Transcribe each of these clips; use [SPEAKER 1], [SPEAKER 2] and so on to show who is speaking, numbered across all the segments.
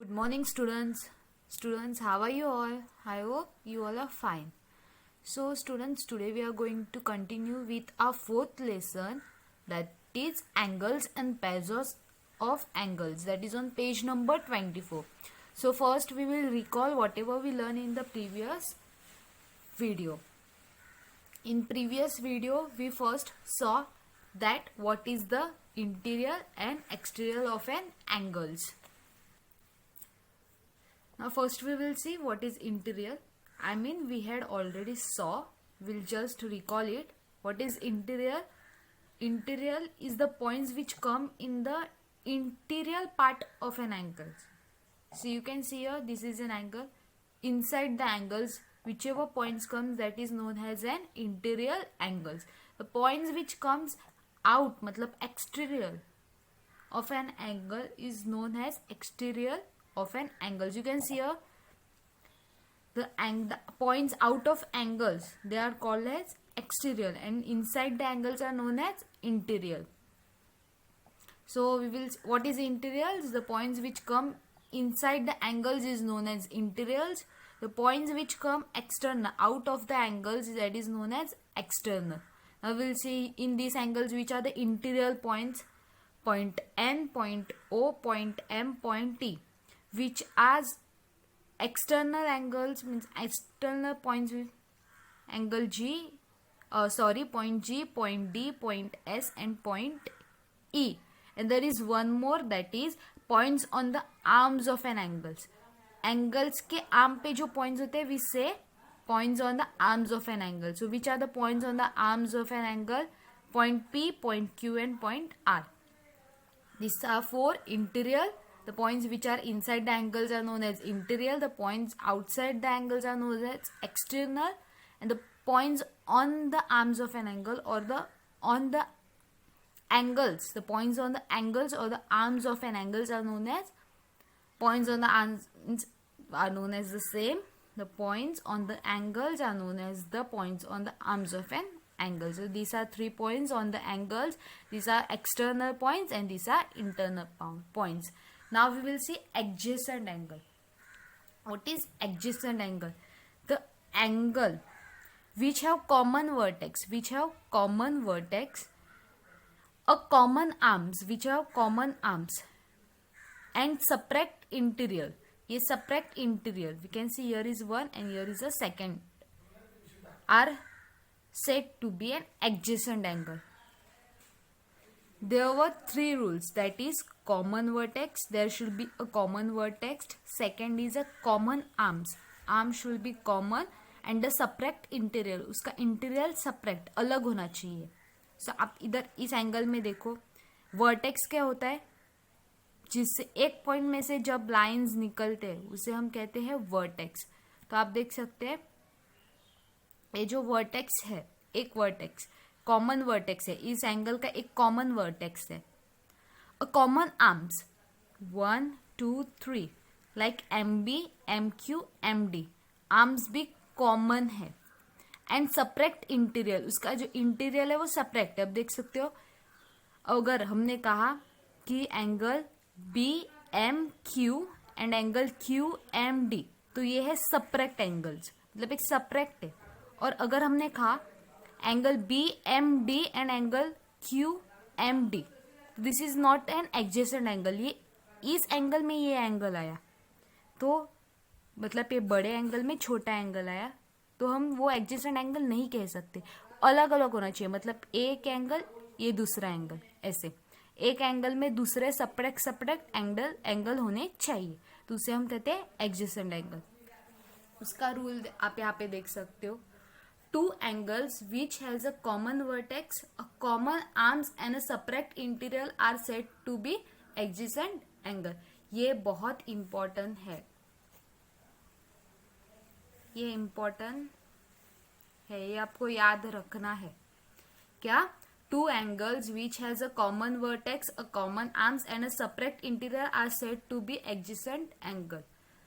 [SPEAKER 1] Good morning, students. Students, how are you all? I hope you all are fine. So, students, today we are going to continue with our fourth lesson, that is angles and pairs of angles, that is on page number 24. So, first we will recall whatever we learned in the previous video. In previous video, we first saw that what is the interior and exterior of an angles. Now first we will see what is interior. I mean, we had already saw, we'll just recall it. What is interior? Interior is the points which come in the interior part of an angle. So you can see here, this is an angle. Inside the angles, whichever points comes, that is known as an interior angles. The points which comes out, matlab exterior of an angle, is known as exterior of an angles. You can see here the points out of angles, they are called as exterior, and inside the angles are known as interior. So we will, what is interiors? The points which come inside the angles is known as interiors. The points which come external, out of the angles, that is known as external. Now we will see in these angles which are the interior points: point N, point O, point M, point T. Which as external angles means external points with angle G, point G, point D, point S and point E. And there is one more, that is points on the arms of an angles. Angles के arm पे जो points होते हैं, we say points on the arms of an angle. So which are the points on the arms of an angle? Point P, point Q and point R. These are four interior. The points which are inside the angles are known as interior. The points outside the angles are known as external. And the points on the arms of an angle or on the angles, the points on the angles or the arms of an angles are known as points on the arms, are known as the same. The points on the angles are known as the points on the arms of an angle. So these are 3 points on the angles. These are external points and these are internal points. Now we will see adjacent angle. What is adjacent angle? The angle which have common vertex, a common arms, which have common arms and separate interior. ये separate interior, we can see here is one and here is a second, are said to be an adjacent angle. There were 3 rules, that is common vertex, there should be a common vertex. Second is a common arms should be common, and the separate interior, उसका interior separate अलग होना चाहिए. So आप इधर इस angle में देखो, vertex क्या होता है? जिससे एक पॉइंट में से जब लाइंस निकलते हैं उसे हम कहते हैं वर्टेक्स. तो आप देख सकते हैं ये जो वर्टेक्स है, एक वर्टेक्स कॉमन वर्टेक्स है, इस एंगल का एक कॉमन वर्टेक्स है. A common arms 1 2 3 like MB, MQ, MD, arms भी कॉमन है. एंड सेपरेट इंटीरियर, उसका जो इंटीरियर है वो सेपरेट है. अब देख सकते हो, अगर हमने कहा कि angle BMQ and angle QMD, तो ये है सेपरेट एंगल्स, मतलब एक सेपरेट है. और अगर हमने कहा angle BMD and angle QMD, this is not an adjacent angle. ये इस एंगल में ये एंगल आया तो मतलब ये बड़े एंगल में छोटा एंगल आया, तो हम वो एडजेसेंट एंगल नहीं कह सकते. अलग अलग होना चाहिए, मतलब एक एंगल ये दूसरा एंगल, ऐसे एक एंगल में दूसरे सेपरेट एंगल होने चाहिए, तो उसे हम कहते हैं एडजेसेंट एंगल. उसका रूल आप यहाँ पे देख सकते हो. 2 angles which has a common vertex, a common arms and a separate interior are said to be adjacent angle. ये बहुत important है, ये important है, ये आपको याद रखना है. क्या? 2 angles which has a common vertex, a common arms and a separate interior are said to be adjacent angle.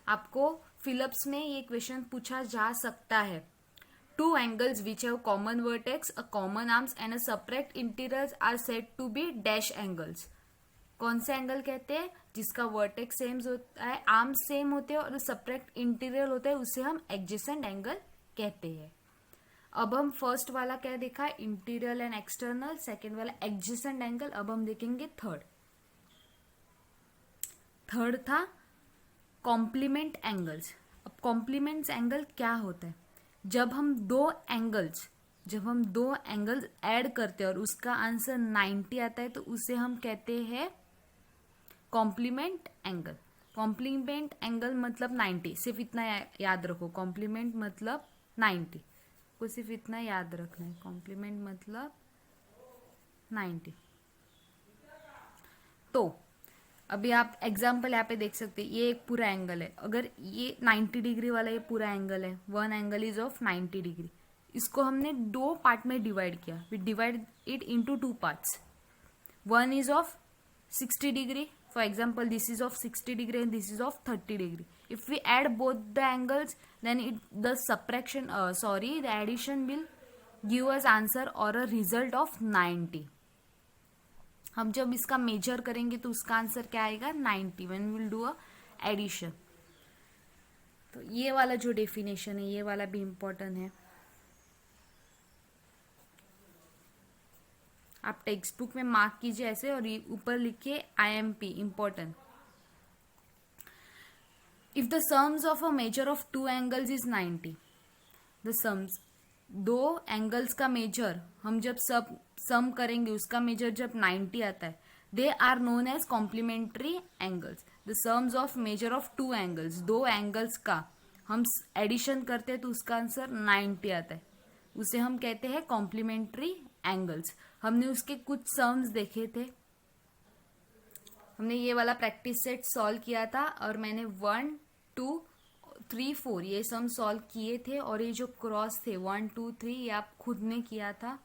[SPEAKER 1] आपको फिलिप्स में ये क्वेश्चन पूछा जा सकता है. 2 angles which have common vertex, a common arms and a separate interiors are said to be dash angles. कौन से angle कहते हैं? जिसका वर्टेक्स सेम होता है, आर्म सेम होते हैं और सब्ट्रैक्ट इंटीरियर होता है, उसे हम एडजेसेंट एंगल कहते हैं। अब हम फर्स्ट वाला क्या देखा है? Interior and external. सेकेंड वाला एडजेसेंट एंगल। अब हम देखेंगे थर्ड। थर्ड था कॉम्प्लीमेंट एंगल्स। अब कॉम्प्लीमेंट एंगल क्या होता है? जब हम दो एंगल्स ऐड करते हैं और उसका आंसर 90 आता है तो उसे हम कहते हैं कॉम्प्लीमेंट एंगल। कॉम्प्लीमेंट एंगल मतलब 90। सिर्फ इतना याद रखो, कॉम्प्लीमेंट मतलब 90 को सिर्फ इतना याद रखना है, कॉम्प्लीमेंट मतलब 90। तो अभी आप एग्जाम्पल यहाँ पे देख सकते हैं, ये एक पूरा एंगल है। अगर ये 90 डिग्री वाला ये पूरा एंगल है, one angle is of 90 degree. इसको हमने दो पार्ट में डिवाइड किया। We divide it into two parts. One is of 60 degree. For example, this is of 60 degree and this is of 30 degree. If we add both the angles, then the addition will give us answer or a result of 90. हम जब इसका major करेंगे तो उसका answer क्या आएगा? 90 when we will do a addition. तो ये वाला जो डेफिनेशन है, ये वाला भी इम्पोर्टेंट है। आप टेक्स्ट बुक में मार्क कीजिए ऐसे और ऊपर लिखिए IMP important. If the sums of a major of two angles is 90, the sums दो एंगल्स का मेजर हम जब सम करेंगे उसका मेजर जब 90 आता है, they are known as complementary angles. The sums of measure of two angles, दो एंगल्स का हम एडिशन करते हैं तो उसका आंसर 90 आता है, उसे हम कहते हैं कॉम्प्लीमेंट्री एंगल्स। हमने उसके कुछ सम्स देखे थे, हमने ये वाला प्रैक्टिस सेट सॉल्व किया था और मैंने 1 2 3 4 ये सम सॉल्व किए थे। और ये जो क्रॉस थे 1 2 3 ये आप खुद ने किया था।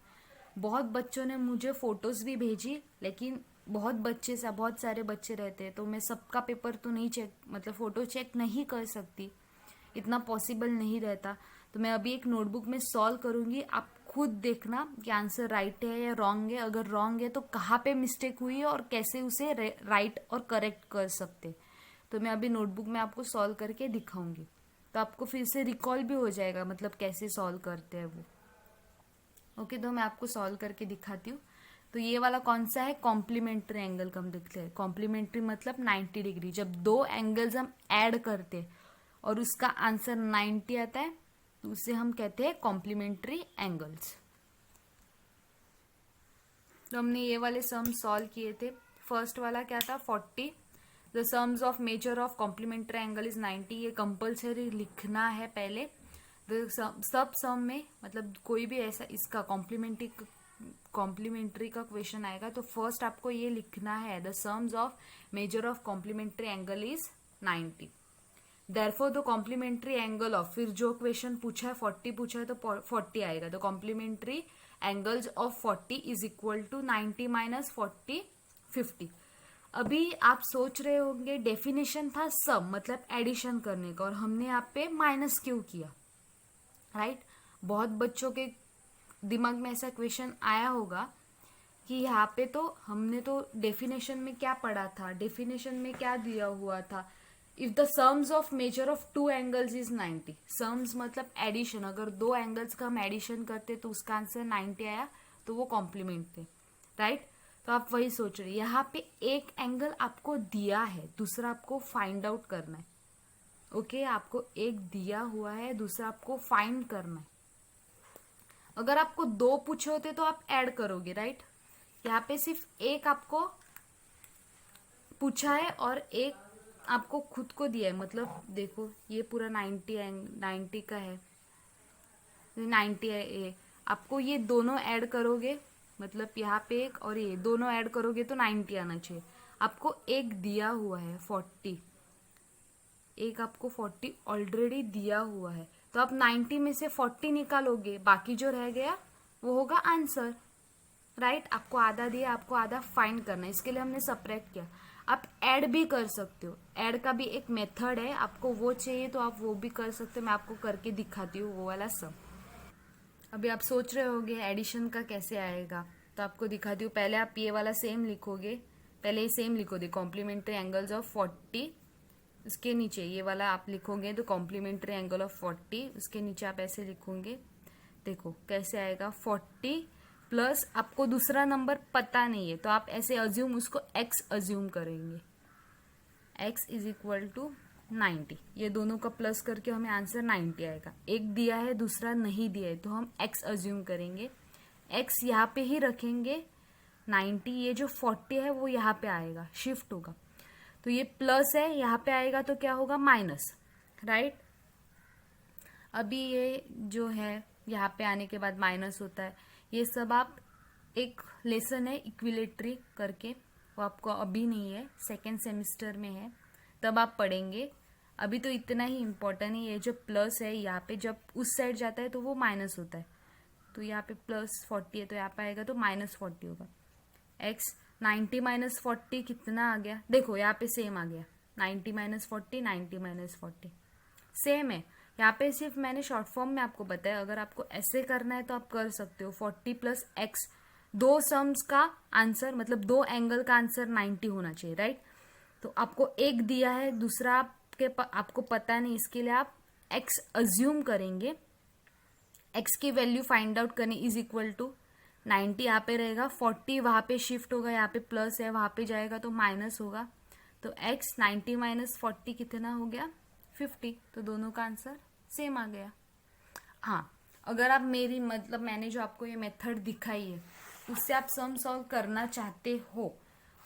[SPEAKER 1] बहुत बच्चों ने मुझे फोटोज भी भेजी, लेकिन बहुत सारे बच्चे रहते हैं तो मैं सबका पेपर तो नहीं मतलब फोटो चेक नहीं कर सकती, इतना पॉसिबल नहीं रहता। तो मैं अभी एक नोटबुक में सॉल्व करूंगी, आप खुद देखना कि आंसर राइट है या रॉन्ग है। अगर रॉन्ग है तो कहाँ पे मिस्टेक हुई है और कैसे उसे राइट और करेक्ट कर सकते। तो मैं अभी नोटबुक में आपको सॉल्व करके दिखाऊंगी, तो आपको फिर से रिकॉल भी हो जाएगा मतलब कैसे सॉल्व करते हैं वो। ओके, तो मैं आपको सॉल्व करके दिखाती हूँ। तो ये वाला कौन सा है? कॉम्प्लीमेंट्री एंगल का हम देखते हैं। कॉम्प्लीमेंट्री मतलब 90 डिग्री। जब दो एंगल्स हम ऐड करते हैं और उसका आंसर 90 आता है तो उसे हम कहते हैं कॉम्प्लीमेंट्री एंगल्स। तो हमने ये वाले सम सॉल्व किए थे। फर्स्ट वाला क्या था? 40। The sums of measure of complementary angle is 90। ये कंपल्सरी लिखना है पहले। सब सम में मतलब कोई भी ऐसा इसका कॉम्प्लीमेंट्री का क्वेश्चन आएगा तो फर्स्ट आपको ये लिखना है, the sums of measure of complementary angle is 90। Therefore the complementary angle of, फिर जो क्वेश्चन पूछा है 40 पूछा है तो 40 आएगा। तो complementary angles of 40 is equal to 90 minus 40 50। अभी आप सोच रहे होंगे डेफिनेशन था सम मतलब एडिशन करने का और हमने यहाँ पे माइनस क्यों किया, राइट? बहुत बच्चों के दिमाग में ऐसा क्वेश्चन आया होगा कि यहाँ पे तो हमने तो डेफिनेशन में क्या पढ़ा था, डेफिनेशन में क्या दिया हुआ था, if the sums of measure of two angles is 90। Sums मतलब एडिशन, अगर दो एंगल्स का हम एडिशन करते तो उसका आंसर 90 आया तो वो कॉम्प्लीमेंट थे, राइट? तो आप वही सोच रहे, यहाँ पे एक एंगल आपको दिया है, दूसरा आपको फाइंड आउट करना है। ओके, आपको एक दिया हुआ है, दूसरा आपको फाइंड करना है। अगर आपको दो पूछे होते तो आप ऐड करोगे, राइट? यहाँ पे सिर्फ एक आपको पूछा है और एक आपको खुद को दिया है। मतलब देखो ये पूरा 90 का है, 90 है ये, आपको ये दोनों ऐड करोगे मतलब यहाँ पे एक और ये दोनों ऐड करोगे तो 90 आना चाहिए। आपको एक दिया हुआ है 40, एक आपको 40 ऑलरेडी दिया हुआ है तो आप 90 में से 40 निकालोगे, बाकी जो रह गया वो होगा आंसर, राइट? आपको आधा दिया, आपको आधा फाइंड करना है, इसके लिए हमने सब्ट्रैक्ट किया। आप ऐड भी कर सकते हो, ऐड का भी एक मेथड है, आपको वो चाहिए तो आप वो भी कर सकते हो। मैं आपको करके दिखाती हूँ वो वाला सब। अभी आप सोच रहे होगे एडिशन का कैसे आएगा, तो आपको दिखाती हूँ। पहले आप ये वाला सेम लिखोगे, पहले ये सेम लिखो दे, कॉम्प्लीमेंट्री एंगल्स ऑफ 40, उसके नीचे ये वाला आप लिखोगे तो कॉम्प्लीमेंट्री एंगल ऑफ 40, उसके नीचे आप ऐसे लिखोगे, देखो कैसे आएगा 40 प्लस, आपको दूसरा नंबर पता नहीं है तो आप ऐसे अज्यूम, उसको x अज्यूम करेंगे, x इज इक्वल टू 90, ये दोनों का प्लस करके हमें आंसर 90 आएगा। एक दिया है दूसरा नहीं दिया है तो हम x अज्यूम करेंगे, x यहाँ पे ही रखेंगे 90, ये जो 40 है वो यहाँ पे आएगा, शिफ्ट होगा, तो ये प्लस है, यहाँ पे आएगा तो क्या होगा माइनस, राइट। अभी ये जो है यहाँ पे आने के बाद माइनस होता है, ये सब आप, एक लेसन है इक्विलेटरी करके, वो आपको अभी नहीं है, सेकेंड सेमेस्टर में है तब आप पढ़ेंगे, अभी तो इतना ही इम्पोर्टेंट है। ये जो प्लस है यहाँ पे जब उस साइड जाता है तो वो माइनस होता है, तो यहाँ पे प्लस 40 है तो यहाँ पे आएगा तो माइनस 40 होगा। x 90 माइनस 40 कितना आ गया, देखो यहाँ पे सेम आ गया, 90 माइनस 40, 90 माइनस 40 सेम है। यहाँ पे सिर्फ मैंने शॉर्ट फॉर्म में आपको बताया, अगर आपको ऐसे करना है तो आप कर सकते हो, 40 प्लस x, दो सम्स का आंसर मतलब दो एंगल का आंसर 90 होना चाहिए, राइट। तो आपको एक दिया है, दूसरा आपको पता नहीं, इसके लिए आप x अज्यूम करेंगे, x की वैल्यू फाइंड आउट करनी, इज इक्वल टू 90 यहाँ पे रहेगा, 40 वहां पे शिफ्ट होगा, यहाँ पे प्लस है वहां पे जाएगा तो माइनस होगा, तो x 90 माइनस 40 कितना हो गया 50, तो दोनों का आंसर सेम आ गया। हाँ, अगर आप मेरी मतलब मैंने जो आपको ये मेथड दिखाई है उससे आप सम सॉल्व करना चाहते हो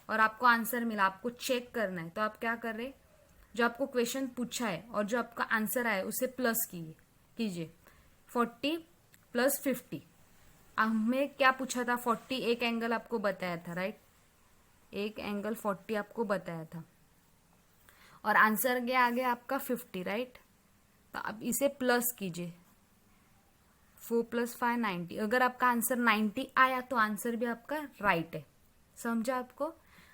[SPEAKER 1] और आपको आंसर मिला, आपको चेक करना है, तो आप क्या कर रहे, जो आपको क्वेश्चन पूछा है और जो आपका आंसर आया उसे प्लस कीजिए 40 प्लस 50, हमें क्या पूछा था 40, एक एंगल आपको बताया था, राइट, एक एंगल 40 आपको बताया था और आंसर गया आगे आपका 50, राइट। तो अब इसे प्लस कीजिए, 4 प्लस 5 90, अगर आपका आंसर 90 आया तो आंसर भी आपका राइट है, समझा।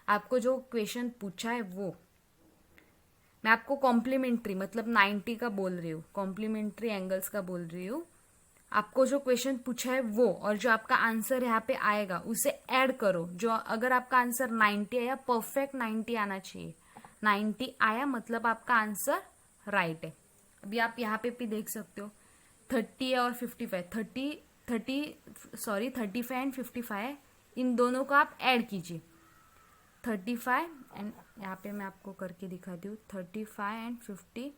[SPEAKER 1] आपको जो क्वेश्चन पूछा है वो, मैं आपको कॉम्प्लीमेंट्री मतलब 90 का बोल रही हूँ, कॉम्प्लीमेंट्री एंगल्स का बोल रही हूँ, आपको जो क्वेश्चन पूछा है वो और जो आपका आंसर यहाँ पे आएगा उसे ऐड करो, जो अगर आपका आंसर 90 आया, परफेक्ट 90 आना चाहिए, 90 आया मतलब आपका आंसर राइट है। अभी आप यहाँ पे भी देख सकते हो 30 और 55, 35 एंड 55, इन दोनों को आप ऐड कीजिए, 35 एंड यहाँ पे मैं आपको करके दिखाती हूँ, 35 एंड 55,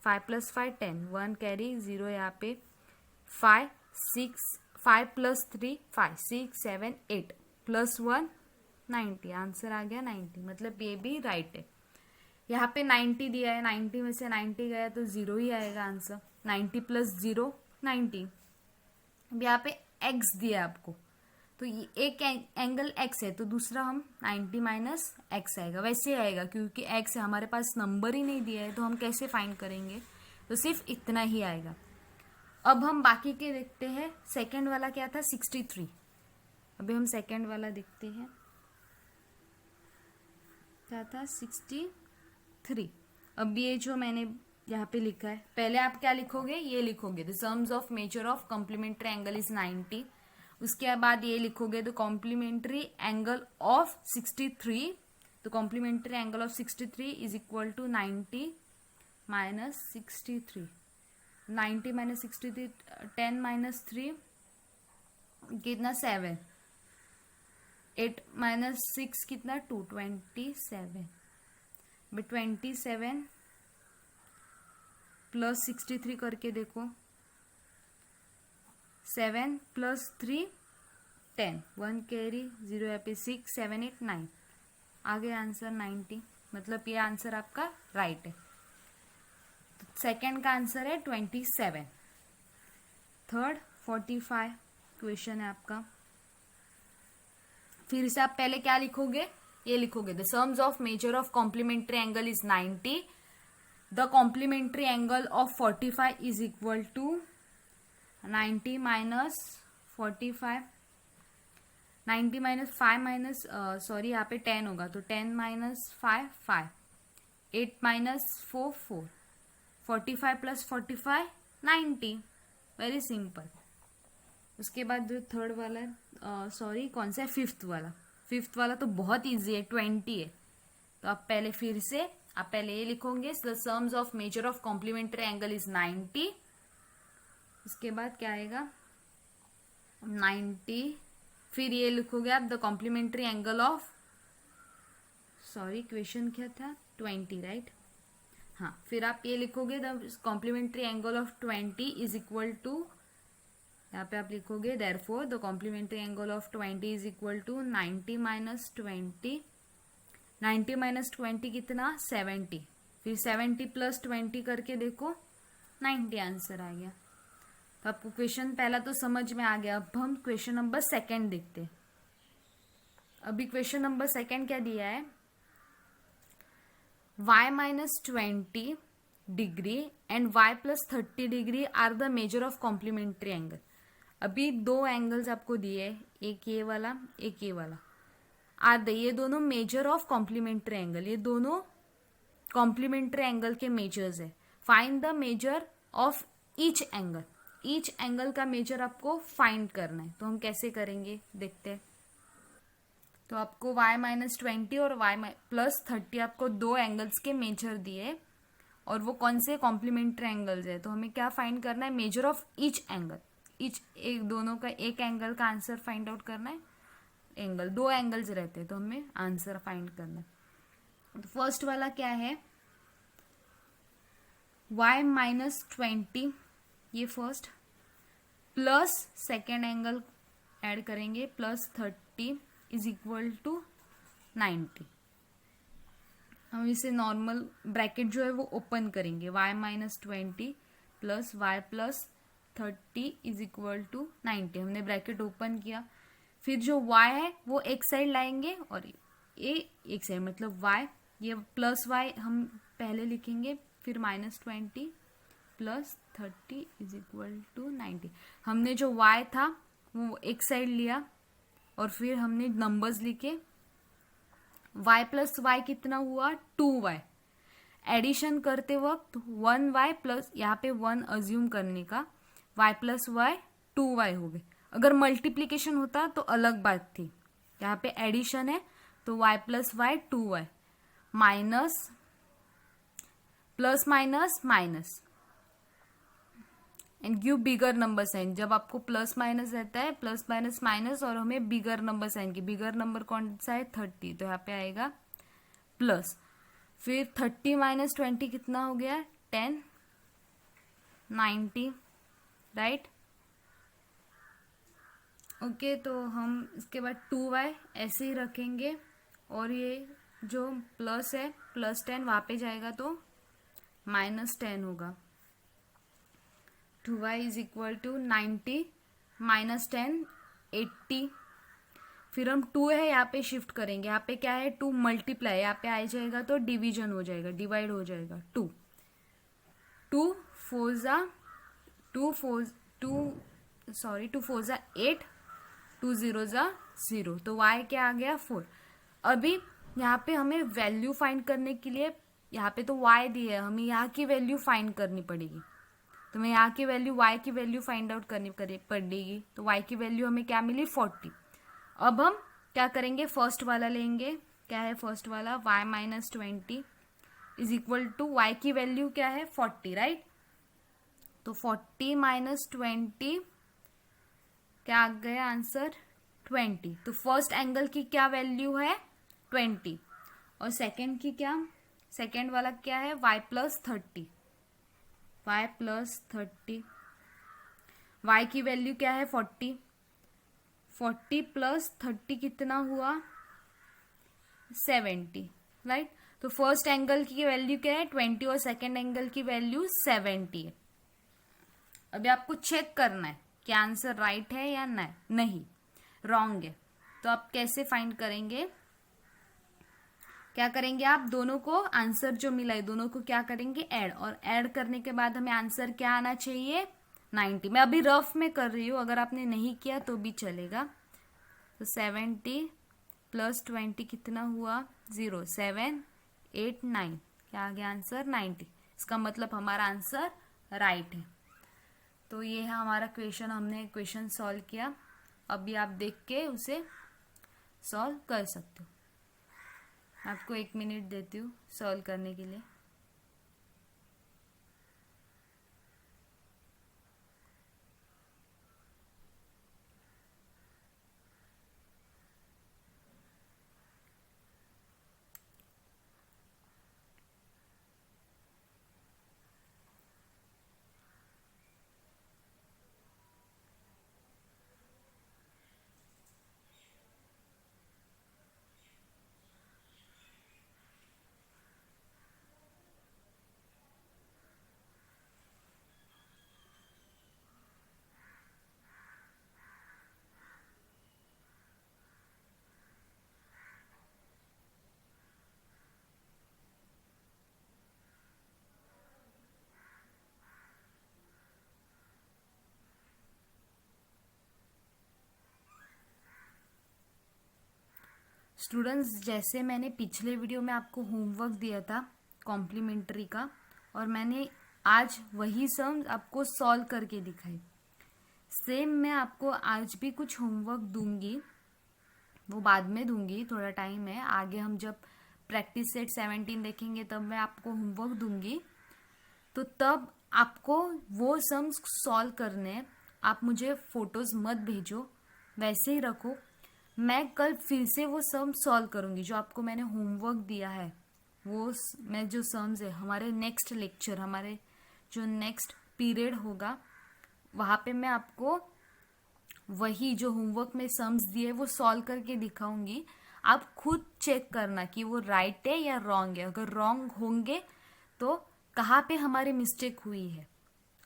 [SPEAKER 1] 5 प्लस 5 10, 1 कैरी 0 यहाँ पे, 5 प्लस 3 5, 6 7 8 प्लस 1 90, आंसर आ गया 90, मतलब ये भी राइट है। यहाँ पे 90 दिया है, 90 में से 90 गया तो 0 ही आएगा आंसर, 90 प्लस 0 90। अब यहाँ पे x दिया है आपको, तो ये एक एंगल x है तो दूसरा हम 90 माइनस x आएगा, वैसे आएगा क्योंकि x है, हमारे पास नंबर ही नहीं दिया है तो हम कैसे फाइंड करेंगे, तो सिर्फ इतना ही आएगा। अब हम बाकी के देखते हैं, सेकंड वाला क्या था 63, अभी हम सेकंड वाला देखते हैं, क्या था 63। अब ये जो मैंने यहाँ पे लिखा है, पहले आप क्या लिखोगे, ये लिखोगे the sums of measure of complementary angle is 90, उसके बाद ये लिखोगे द कॉम्प्लीमेंट्री एंगल ऑफ 63, तो complementary angle of 63 is equal to 90 minus 63, 90 minus 63, 10 minus 3 कितना 7, 8 माइनस 6 कितना 2, 27, 27 प्लस 63 करके देखो, 7 प्लस 3 10, 1 कैरी 0 यहाँ पे 6 7 8 9, आगे आंसर 90, मतलब ये आंसर आपका राइट है। सेकंड का आंसर है 27, थर्ड 45 क्वेश्चन है आपका। फिर से आप पहले क्या लिखोगे, ये लिखोगे the sums of measure of complementary angle is 90, the complementary angle of 45 is equal to 90 minus 45, 90 minus 5 minus sorry यहाँ पे 10 होगा तो 10 minus 5 5, 8 minus 4 4, 45 plus 45 90, very simple. उसके बाद जो थर्ड वाला सॉरी कौन सा है, फिफ्थ वाला, फिफ्थ वाला तो बहुत इजी है, 20 है। तो आप पहले फिर से आप पहले ये लिखोगे, the sums of measure of complementary angle is 90। इसके बाद क्या आएगा 90, फिर ये लिखोगे आप the complementary angle of, sorry question क्या था 20 राइट। हाँ, फिर आप ये लिखोगे the complementary angle of 20 is equal to, यहाँ पे आप लिखोगे therefore the complementary angle of 20 is equal to 90 minus 20, 90 minus 20 कितना 70, फिर 70 प्लस 20 करके देखो 90 आंसर आ गया। तो आपको क्वेश्चन पहला तो समझ में आ गया। अब हम क्वेश्चन नंबर सेकंड देखते हैं। अभी क्वेश्चन नंबर सेकंड क्या दिया है, y minus 20 degree and y plus 30 degree are the measure of complementary angle. अभी दो एंगल्स आपको दिए, एक ये वाला एक ये वाला, आर द, ये दोनों मेजर ऑफ कॉम्प्लीमेंट्री एंगल, ये दोनों कॉम्प्लीमेंट्री एंगल के मेजर्स है। Find the measure of each angle, each angle का मेजर आपको फाइंड करना है। तो हम कैसे करेंगे देखते हैं। तो आपको y माइनस 20 और y प्लस 30 आपको दो एंगल्स के मेजर दिए और वो कौन से कॉम्प्लीमेंट्री एंगल्स है। तो हमें क्या फाइंड करना है, measure of each angle, each एक दोनों का एक एंगल का आंसर फाइंड आउट करना है। एंगल दो एंगल्स रहते हैं तो हमें आंसर फाइंड करना है। तो फर्स्ट वाला क्या है y माइनस 20, ये first, plus second angle add करेंगे प्लस 30 इज इक्वल टू 90। हम इसे नॉर्मल ब्रैकेट जो है वो ओपन करेंगे, y minus 20 plus y plus 30 is equal to 90। हमने ब्रैकेट ओपन किया, फिर जो y है वो एक साइड लाएंगे और ये एक साइड, मतलब y, ये प्लस y हम पहले लिखेंगे, फिर minus 20 plus 30 is equal to 90। हमने जो y था वो एक साइड लिया और फिर हमने नंबर्स लिखे, y प्लस y कितना हुआ 2y, एडिशन करते वक्त 1y प्लस, यहाँ पे 1 अज्यूम करने का, y प्लस y 2y हो गए। अगर मल्टीप्लीकेशन होता तो अलग बात थी, यहाँ पे एडिशन है तो y plus y 2y, minus plus minus minus and give bigger number sign. जब आपको प्लस माइनस रहता है, प्लस माइनस माइनस, और हमें बिगर नंबर साइन की, बिगर नंबर कौन सा है 30, तो यहाँ पे आएगा प्लस, फिर 30 माइनस 20 कितना हो गया 10, 90 राइट। ओके, तो हम इसके बाद 2y ऐसे ही रखेंगे और ये जो प्लस है प्लस 10 वहां पे जाएगा तो माइनस 10 होगा। 2y is equal to 90 minus 10 80, फिर हम 2 है यहाँ पे शिफ्ट करेंगे, यहाँ पे क्या है 2 मल्टीप्लाई, यहाँ पे आ जाएगा तो डिवीजन हो जाएगा, डिवाइड हो जाएगा, 2 4 जा 2 4 जा 8, 2 0 जा 0, तो y क्या आ गया 4। अभी यहाँ पे हमें वैल्यू फाइंड करने के लिए, यहाँ पे तो y दी है, हमें यहाँ की वैल्यू फाइंड करनी पड़ेगी। तो मैं यहाँ की वैल्यू, y की वैल्यू फाइंड आउट करनी पड़ेगी। तो y की वैल्यू हमें क्या मिली 40। अब हम क्या करेंगे, फर्स्ट वाला लेंगे, क्या है फर्स्ट वाला, y minus 20 is equal to, y की वैल्यू क्या है 40 राइट। तो 40 माइनस 20 क्या आ गया आंसर 20। तो फर्स्ट एंगल की क्या वैल्यू है 20 और सेकेंड की क्या, सेकेंड वाला क्या है y plus 30, y plus 30, y की वैल्यू क्या है 40, 40 प्लस 30 कितना हुआ 70 राइट। तो फर्स्ट एंगल की वैल्यू क्या है 20 और सेकेंड एंगल की वैल्यू 70 है। अभी आपको चेक करना है कि आंसर राइट है या नहीं, रॉन्ग है। तो आप कैसे फाइंड करेंगे, क्या करेंगे आप दोनों को, आंसर जो मिला है दोनों को क्या करेंगे ऐड, और ऐड करने के बाद हमें आंसर क्या आना चाहिए 90। मैं अभी रफ में कर रही हूँ, अगर आपने नहीं किया तो भी चलेगा। तो 70 प्लस 20 कितना हुआ 0, 7 8 9, क्या आ गया आंसर 90। इसका मतलब हमारा आंसर राइट है। तो ये है हमारा क्वेश्चन, हमने क्वेश्चन सॉल्व किया। अभी आप देख के उसे सॉल्व कर सकते हो। मैं आपको 1 मिनट देती हूँ सॉल्व करने के लिए। स्टूडेंट्स, जैसे मैंने पिछले वीडियो में आपको होमवर्क दिया था कॉम्प्लीमेंट्री का, और मैंने आज वही सम आपको सॉल्व करके दिखाई, सेम मैं आपको आज भी कुछ होमवर्क दूंगी, वो बाद में दूंगी, थोड़ा टाइम है आगे। हम जब प्रैक्टिस सेट 17 देखेंगे तब मैं आपको होमवर्क दूंगी, तो तब आपको वो सम्स सॉल्व करने। आप मुझे फोटोज मत भेजो, वैसे ही रखो। मैं कल फिर से वो सम सॉल्व करूंगी जो आपको मैंने होमवर्क दिया है। वो मैं जो सम्स है हमारे नेक्स्ट लेक्चर, हमारे जो नेक्स्ट पीरियड होगा, वहाँ पे मैं आपको वही जो होमवर्क में सम्स दिए वो सॉल्व करके दिखाऊंगी। आप खुद चेक करना कि वो राइट है या रॉन्ग है। अगर रॉन्ग होंगे तो कहाँ पे हमारी मिस्टेक हुई है,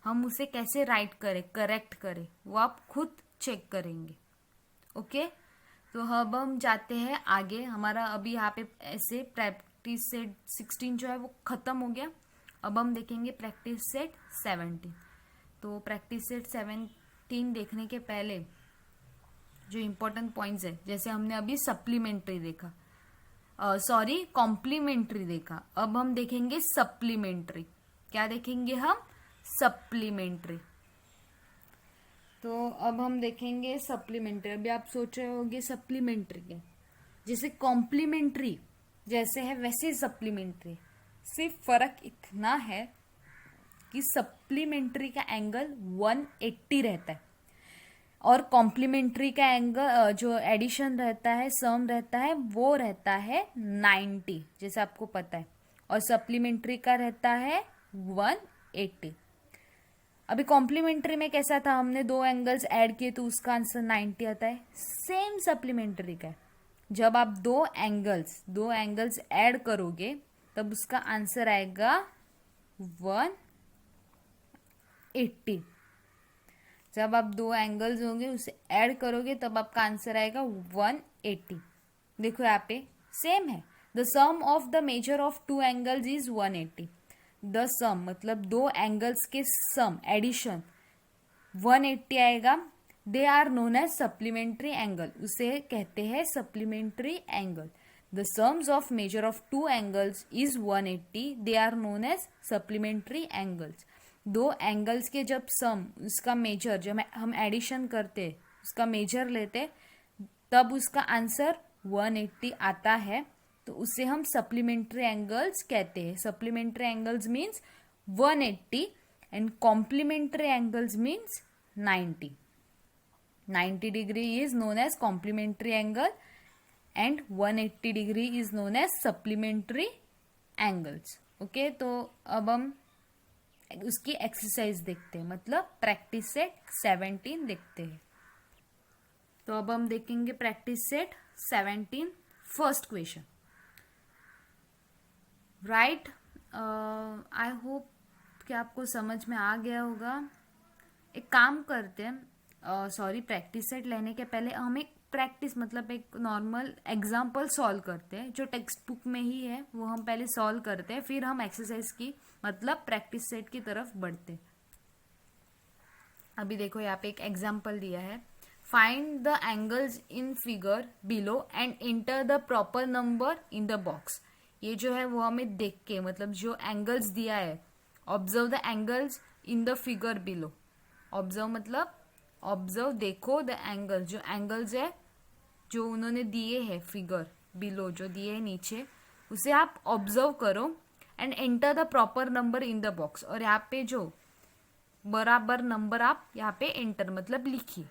[SPEAKER 1] हम उसे कैसे राइट करें, करेक्ट करें, वो आप खुद चेक करेंगे। ओके, तो अब हम जाते हैं आगे। हमारा अभी यहाँ पे ऐसे प्रैक्टिस सेट 16 जो है वो खत्म हो गया। अब हम देखेंगे प्रैक्टिस सेट 17। तो प्रैक्टिस सेट 17 देखने के पहले जो इम्पोर्टेंट पॉइंट्स है, जैसे हमने अभी सप्लीमेंट्री देखा, सॉरी कॉम्प्लीमेंट्री देखा, अब हम देखेंगे सप्लीमेंट्री। क्या देखेंगे हम? सप्लीमेंट्री। तो अब हम देखेंगे सप्लीमेंट्री। अभी आप सोच रहे होंगे सप्लीमेंट्री क्या, जैसे कॉम्प्लीमेंट्री जैसे है वैसे सप्लीमेंट्री, सिर्फ फर्क इतना है कि सप्लीमेंट्री का एंगल 180 रहता है और कॉम्प्लीमेंट्री का एंगल जो एडिशन रहता है, सम रहता है, वो रहता है 90, जैसे आपको पता है, और सप्लीमेंट्री का रहता है 180। अभी कॉम्प्लीमेंट्री में कैसा था, हमने दो एंगल्स ऐड किए तो उसका आंसर 90 आता है। सेम सप्लीमेंट्री का है, जब आप दो एंगल्स ऐड करोगे तब उसका आंसर आएगा 180। जब आप दो एंगल्स होंगे उसे ऐड करोगे तब आपका आंसर आएगा 180। देखो यहाँ पे सेम है। The sum of the measure of two angles is 180। The sum मतलब दो एंगल्स के सम एडिशन 180 आएगा। They are known as supplementary angle, उसे कहते हैं supplementary angle. The sums of measure of two angles is 180, they are known as supplementary angles. दो angles के जब सम, उसका मेजर, जब हम एडिशन करते उसका मेजर लेते तब उसका आंसर 180 आता है, तो उसे हम सप्लीमेंट्री एंगल्स कहते हैं। Supplementary angles means 180 and complementary angles means 90। 90 degree is known as complementary angle and 180 degree is known as supplementary angles. Okay, तो अब हम उसकी एक्सरसाइज देखते हैं, मतलब प्रैक्टिस सेट 17 देखते हैं। तो अब हम देखेंगे practice set 17। First question, right. I hope कि आपको समझ में आ गया होगा। एक काम करते हैं, सॉरी प्रैक्टिस सेट लेने के पहले हम एक प्रैक्टिस मतलब एक नॉर्मल एग्जाम्पल सॉल्व करते हैं, जो टेक्स्ट बुक में ही है वो हम पहले सॉल्व करते हैं, फिर हम एक्सरसाइज की मतलब प्रैक्टिस सेट की तरफ बढ़ते हैं। अभी देखो यहाँ पे एक एग्जाम्पल दिया है, find the angles in figure below and enter the proper number in the box. ये जो है वो हमें देख के, मतलब जो एंगल्स दिया है, observe the angles in the figure below. Observe मतलब ऑब्जर्व, देखो द एंगल, जो एंगल्स है जो उन्होंने दिए है फिगर बिलो जो दिए है नीचे, उसे आप ऑब्जर्व करो and enter the proper number in the box. और यहाँ पे जो बराबर नंबर आप यहाँ पे एंटर मतलब लिखिए।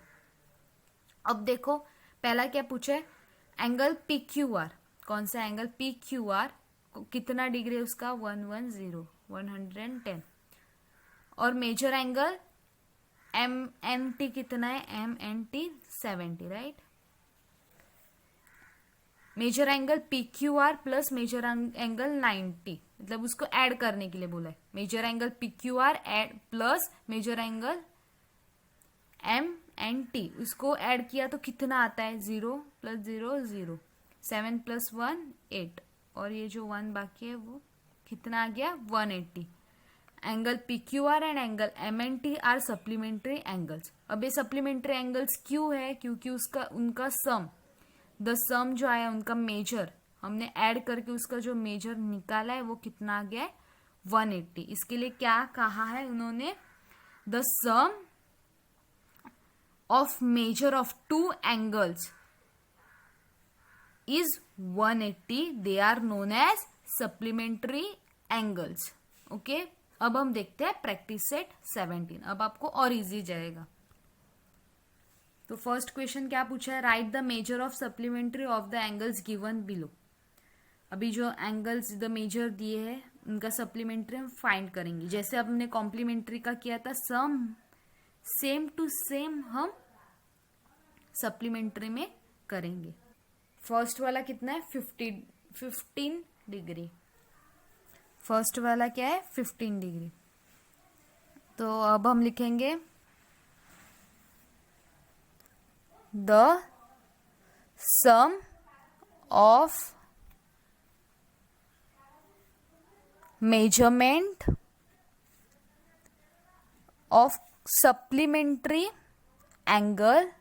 [SPEAKER 1] अब देखो पहला क्या पूछा है, एंगल पी क्यू आर। कौन सा एंगल पी क्यू आर, कितना डिग्री है उसका, 110। और measure angle M N T कितना है, M N T 70, right. Measure angle P Q R plus measure angle 90, मतलब उसको ऐड करने के लिए बोला है। Measure angle P Q R add plus measure angle M N T, उसको ऐड किया तो कितना आता है, 0 + 0 0, 7 + 1 8, और ये जो 1 बाकी है वो कितना आ गया, 180। Angle P Q R and angle M N T are supplementary angles. अब ये सप्लीमेंट्री एंगल्स क्यों है, क्योंकि उसका उनका सम, द सम जो आया उनका मेजर हमने ऐड करके उसका जो मेजर निकाला है वो कितना आ गया है, 180। इसके लिए क्या कहा है उन्होंने, the sum of measure of two angles is 180, they are known as supplementary angles। Okay, अब हम देखते हैं प्रैक्टिस सेट 17। अब आपको और इजी जाएगा। तो फर्स्ट क्वेश्चन क्या पूछा है, right the measure of supplementary of the angles given below. अभी जो एंगल्स द मेजर दिए हैं उनका सप्लीमेंट्री हम फाइंड करेंगे, जैसे अब हमने कॉम्प्लीमेंट्री का किया था, सम सेम टू सेम हम सप्लीमेंट्री में करेंगे। फर्स्ट वाला कितना है, 15 डिग्री। फर्स्ट वाला क्या है, 15 डिग्री। तो अब हम लिखेंगे the sum of measurement of supplementary angle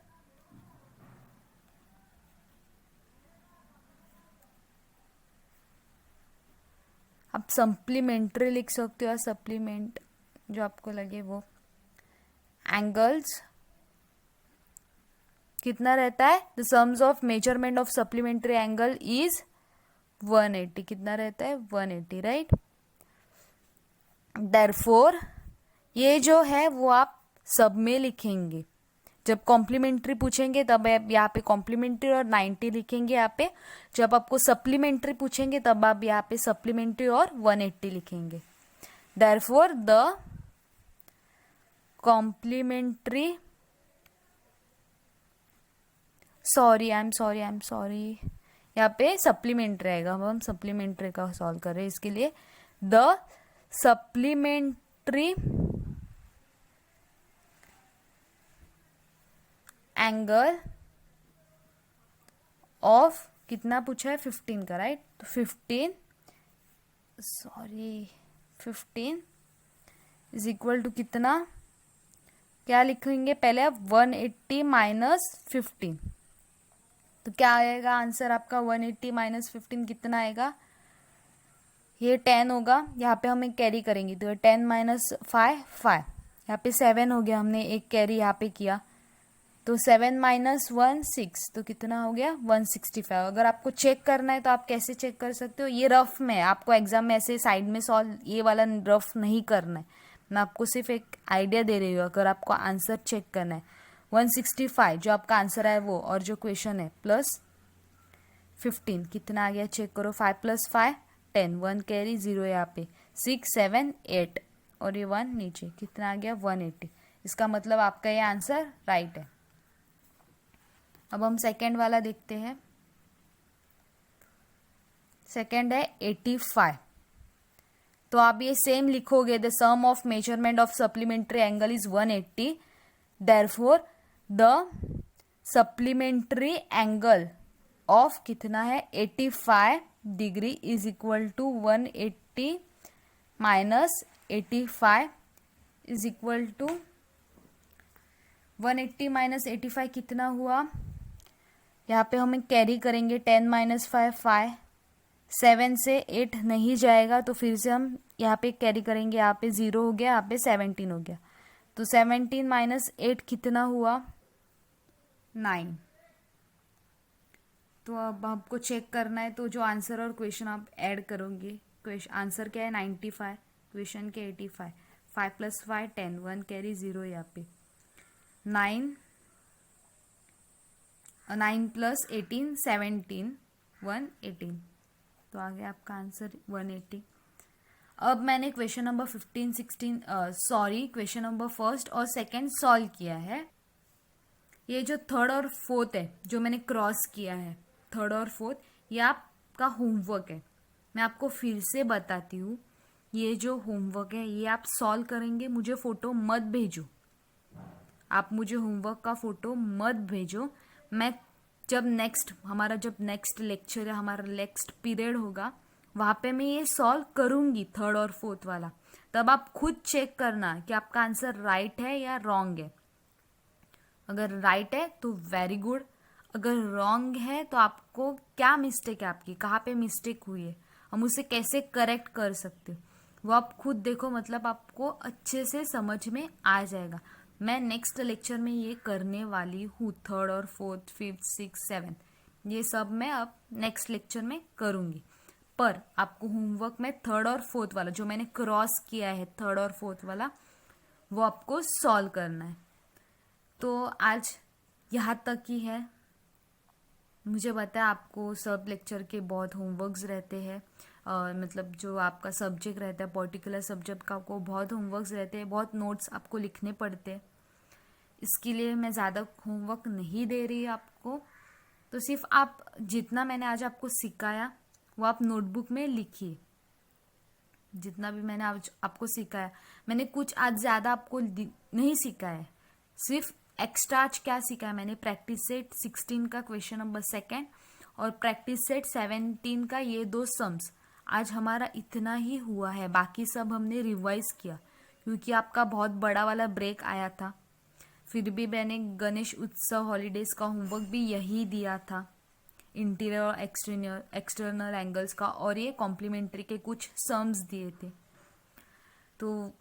[SPEAKER 1] आप सप्लीमेंट्री लिख सकते हो, सप्लीमेंट जो आपको लगे वो, एंगल्स कितना रहता है, the sums of measurement of supplementary angle is 180, कितना रहता है, 180, राइट। देयरफॉर ये जो है वो आप सब में लिखेंगे, जब कॉम्प्लीमेंट्री पूछेंगे तब आप यहाँ पे कॉम्प्लीमेंट्री और 90 लिखेंगे यहाँ पे, जब आपको सप्लीमेंट्री पूछेंगे तब आप यहाँ पे सप्लीमेंट्री और 180 लिखेंगे। Therefore the complementary, sorry I am sorry, यहाँ पे सप्लीमेंट्री आएगा। अब हम सप्लीमेंट्री का सॉल्व कर रहे हैं, इसके लिए द सप्लीमेंट्री एंगल ऑफ कितना पूछा है, 15 का, राइट। तो 15 इज इक्वल टू कितना, क्या लिखेंगे पहले आप, 180 माइनस 15। तो क्या आएगा आंसर आपका, 180 माइनस 15 कितना आएगा, ये 10 होगा, यहाँ पे हम एक कैरी करेंगे तो 10 माइनस 5 5, यहाँ पे 7 हो गया, हमने एक कैरी यहाँ पे किया तो 7 माइनस 1 6, तो कितना हो गया, 165। अगर आपको चेक करना है तो आप कैसे चेक कर सकते हो, ये रफ में, आपको एग्जाम में ऐसे साइड में सॉल्व ये वाला रफ नहीं करना है, मैं आपको सिर्फ एक आइडिया दे रही हूँ। अगर आपको आंसर चेक करना है 165 जो आपका आंसर है वो, और जो क्वेश्चन है प्लस 15 कितना आ गया चेक करो, 5 + 5 10, 1 कैरी 0 यहाँ पे, 6 7 8 और ये 1 नीचे, कितना आ गया 180। इसका मतलब आपका ये आंसर राइट है। अब हम सेकेंड वाला देखते हैं। सेकेंड है 85। तो आप ये सेम लिखोगे, the sum of measurement of supplementary angle is 180, therefore the supplementary angle of कितना है 85 degree is equal to 180 minus 85 is equal to 180 minus 85 कितना हुआ, यहाँ पे हम कैरी करेंगे 10 माइनस 5 5, 7 से 8 नहीं जाएगा तो फिर से हम यहाँ पे कैरी करेंगे, यहाँ पे 0 हो गया, यहाँ पे 17 हो गया, तो 17 माइनस 8 कितना हुआ 9। तो अब आपको चेक करना है, तो जो आंसर और क्वेश्चन आप ऐड करोगे, आंसर क्या है 95, क्वेश्चन के 85, 5 + 5 10, 1 कैरी 0 यहाँ पे, 9 + 18 17, 1 18, तो आ गया आपका आंसर 180। अब मैंने question number 15 16 question number first और सेकंड सॉल्व किया है। ये जो थर्ड और फोर्थ है जो मैंने क्रॉस किया है, थर्ड और फोर्थ, ये आपका होमवर्क है। मैं आपको फिर से बताती हूँ, ये जो होमवर्क है ये आप सॉल्व करेंगे, मुझे फोटो मत भेजो, आप मुझे होमवर्क का फोटो मत भेजो। मैं हमारा जब नेक्स्ट लेक्चर या हमारा नेक्स्ट पीरियड होगा, वहाँ पे मैं ये सॉल्व करूँगी थर्ड और फोर्थ वाला, तब आप खुद चेक करना कि आपका आंसर राइट है या रॉन्ग है। अगर राइट है तो वेरी गुड, अगर रॉन्ग है तो आपको क्या मिस्टेक है, आपकी कहाँ पे मिस्टेक हुई है, हम उसे कैसे करेक्ट कर सकते हो, वो आप खुद देखो, मतलब आपको अच्छे से समझ में आ जाएगा। मैं नेक्स्ट लेक्चर में ये करने वाली हूँ, थर्ड और फोर्थ, फिफ्थ, सिक्स, सेवेंथ, ये सब मैं अब नेक्स्ट लेक्चर में करूँगी। पर आपको होमवर्क में थर्ड और फोर्थ वाला जो मैंने क्रॉस किया है, थर्ड और फोर्थ वाला, वो आपको सॉल्व करना है। तो आज यहाँ तक ही है। मुझे पता है आपको सब लेक्चर के बहुत होमवर्क्स रहते हैं, मतलब जो आपका सब्जेक्ट रहता है, पर्टिकुलर सब्जेक्ट का आपको बहुत होमवर्क्स रहते हैं, बहुत नोट्स आपको लिखने पड़ते हैं। इसके लिए मैं ज़्यादा होमवर्क नहीं दे रही आपको, तो सिर्फ आप जितना मैंने आज आपको सिखाया वो आप नोटबुक में लिखिए। जितना भी मैंने आज आपको सिखाया, मैंने कुछ आज ज़्यादा आपको नहीं सिखाया है, सिर्फ एक्स्ट्रा आज क्या सीखा है मैंने, प्रैक्टिस सेट 16 का क्वेश्चन नंबर सेकेंड और प्रैक्टिस सेट 17 का ये 2 सम्स। आज हमारा इतना ही हुआ है, बाकी सब हमने रिवाइज किया क्योंकि आपका बहुत बड़ा वाला ब्रेक आया था। फिर भी मैंने गणेश उत्सव हॉलीडेज का होमवर्क भी यही दिया था, इंटीरियर और एक्सटर्नल एंगल्स का, और ये कॉम्प्लीमेंट्री के कुछ सम्स दिए थे। तो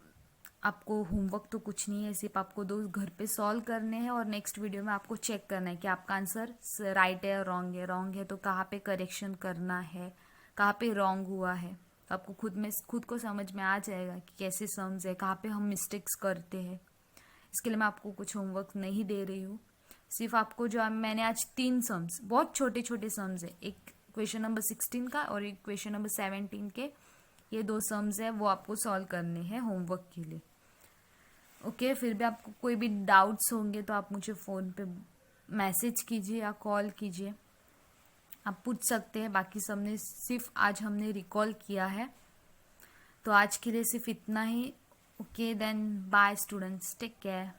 [SPEAKER 1] आपको होमवर्क तो कुछ नहीं है, सिर्फ आपको 2 घर पे सॉल्व करने हैं और नेक्स्ट वीडियो में आपको चेक करना है कि आपका आंसर राइट है या रॉन्ग है। रॉन्ग है तो कहाँ पे करेक्शन करना है, कहाँ पे रॉन्ग हुआ है, आपको खुद को समझ में आ जाएगा कि कैसे सम्स है, कहाँ पे हम मिस्टेक्स करते हैं। इसके लिए मैं आपको कुछ होमवर्क नहीं दे रही हूँ, सिर्फ आपको जो मैंने आज 3 सम्स, बहुत छोटे छोटे सम्स है, एक क्वेश्चन नंबर 16 का और एक क्वेश्चन नंबर 17 के, ये 2 सम्स है, वो आपको सॉल्व करने हैं होमवर्क के लिए। ओके, फिर भी आपको कोई भी डाउट्स होंगे तो आप मुझे फ़ोन पे मैसेज कीजिए या कॉल कीजिए, आप पूछ सकते हैं। बाकी सबने सिर्फ आज हमने रिकॉल किया है, तो आज के लिए सिर्फ इतना ही। Okay then, bye students, take care.